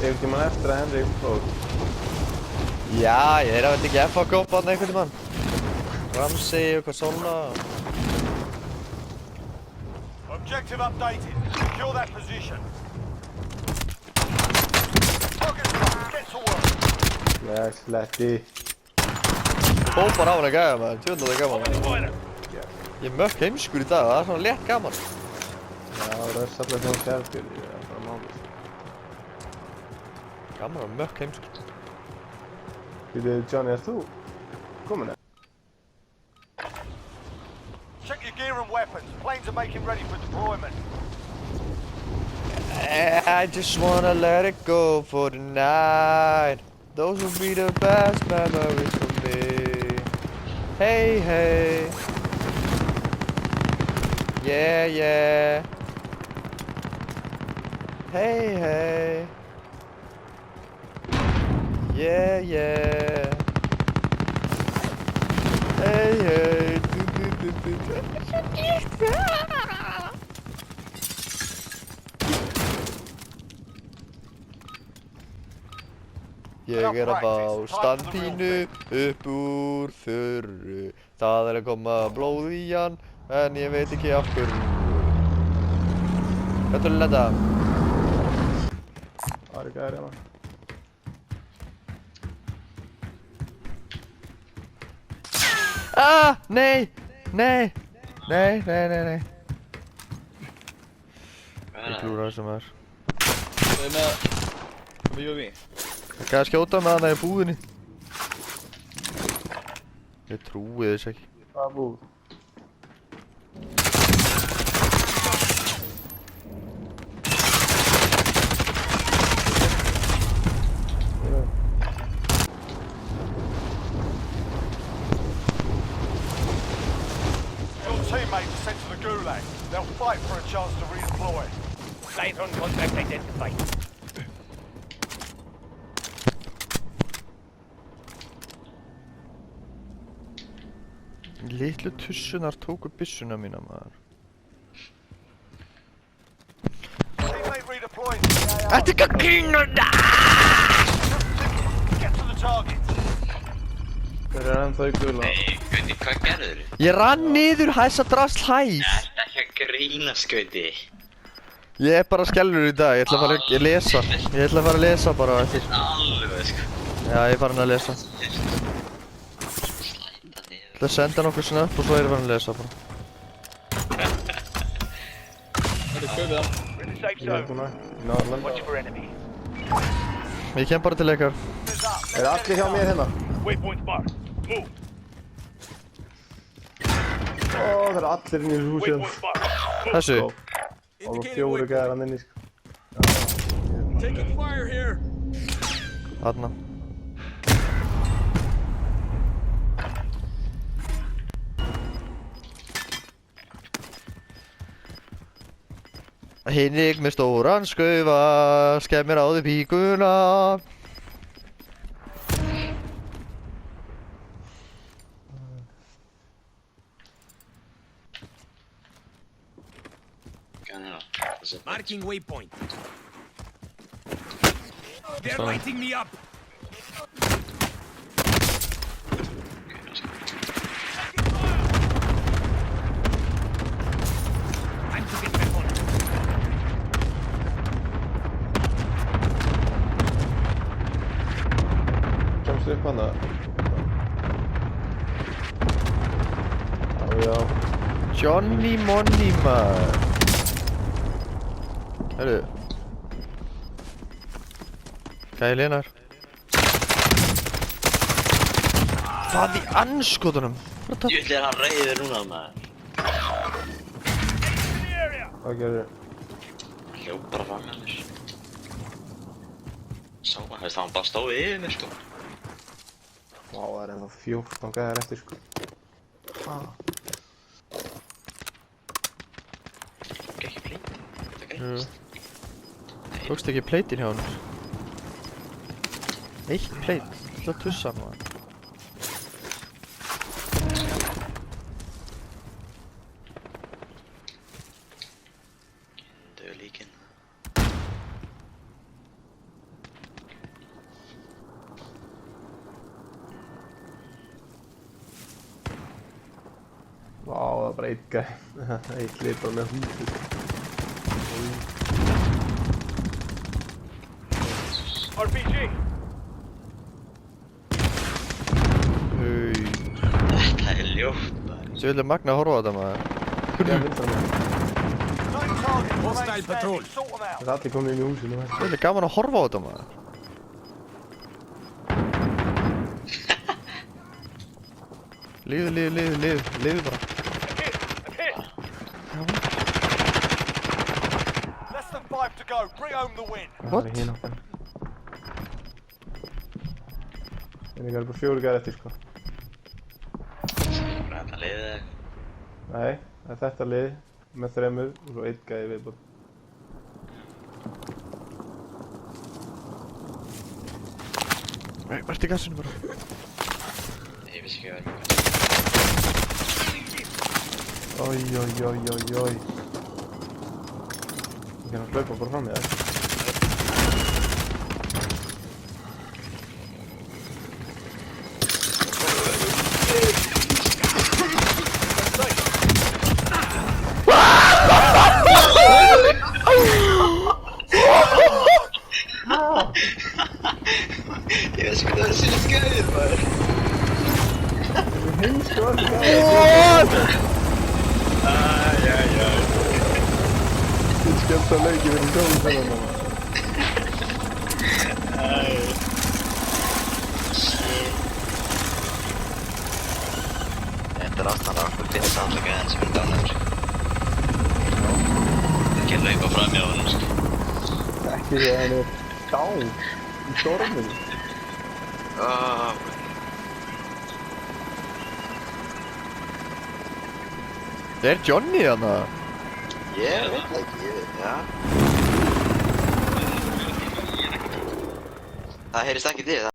einhvern tímann eftir að Henrik fór. Já, ég er að veit ekki F-a-kópa þarna einhvern tímann. Ramsey og eitthvað svona. Objective updated. Secure that position. Target locked. Get to work. Ég sletti. Ból bara á hana gæja maður, tjóðan það er gaman. Ég er mökk heimskur í dag, það er svona létt gaman. Já, það er svolítið svona skjálfur, ég er bara máli. Gaman að mökk heimskur. Johnny, er þú komin eða? Check your gear and weapons. Planes are making ready for deployment. I just wanna let it go for the night. Those will be the best memories for me. Hey, hey. Yeah, yeah. Hey, hey. Yeah, yeah. Hey, hey. Ég er að fá standpínu upp úr þurru. Það er að koma blóð í hann, en ég veit ekki af hverju. Hvað er þetta? Það er gæri hérna. Ah, nei, nei, nei, nei, nei, nei. Ég klúra þessum þar. Það er með... við. Það gæði að skjóta með hana í búðinni. Ég trúi þess ekki. Hvað búð? Your teammates are sent to the Gulag. They'll fight for a chance to redeploy. Light on contact identified. Litlu tussunar tóku byssuna mína maður. Teammate redeploying to the AO. Þetta er gagnina! Get to the target. Hver er ennþá í gula? Nei, Gauti, hvað gerður þið? Ég rann niður hæsa drasl hæð. Þetta ekki að grínast, Gauti. Ég er bara skellur í dag, ég ætla að fara að lesa. Ég ætla að fara að lesa bara eftir. Alveg, sko. Já, ég er farin að lesa. Ég ætla að senda nokkuð snöpp og svo er ég farin að lesa bara. Þetta er kaupið það. We're in the safe Ég er zone. búinn að Norrland. Watch for enemy. Ég kem bara til ykkar. Er allir hjá mér hérna? Waypoint marked. Move. Ó, það er allir inn í þessu húsi hérna. Waypoint marked. Þessu. Og það fjóru gæðar hann inni, sko. Taking fire here. Þarna. Hinrik með stóran skaufa, skemmir á þig píkuna. Marking waypoint. They're lighting me up. Time to get back on. Kemst upp hana. Já, já. Johnny Money maður. Herru. Hvað er lénar? Hvað í anskotunum? Ég ætla að hann reyður núna, maður. Hvað gerðu? Hann hljóp bara fram með mér. Sá hann, veist það, hann bara stóð yfir mér, sko. Vá, það er ennþá 14 gæðar eftir, sko. Gekk ekki plín. Þetta greinast. Tókst ekki pleitin hjá hann? Eitt pleit? Það tussa hann maður. Döðu líkin. var bara einn gæ. Eitt lið bara með húsið. RPG. Þetta er ljótt maður. Sjöfnlega magna að horfa á þetta maður. Gæ myndar mér. No target. Hostile patrol. Sort them out. Það er allir komin inn í húsið nú. Sjöfnlega gaman að horfa á þetta maður. Lífið bara. Hit. Less than 5 to go. Bring home the win. Það er hinn okkar. En ég er bara 4 gæði eftir sko. Þetta liðið eða eitthvað. Nei, það er þetta lið með 3 og svo 1 gæði viðbútt. Nei, verðt í gassinu bara. Ég vissi ekki að vera með Oj. Ég kann að hlaupa bara fram í það. Ég veist ekki að það er sinni skæðir maður. Heimsku var þetta gæði. Þetta er skemmt að leiki við erum góðum þennan maður. Þetta er aftan á okkur til samtaka enn sem er dánar. Ekki að hlaupa fram hjá honum sko. Ekki því að hann er dán í storminu. Það er Johnny þarna. Ég veit ekki, já. Það heyrist ekki til það.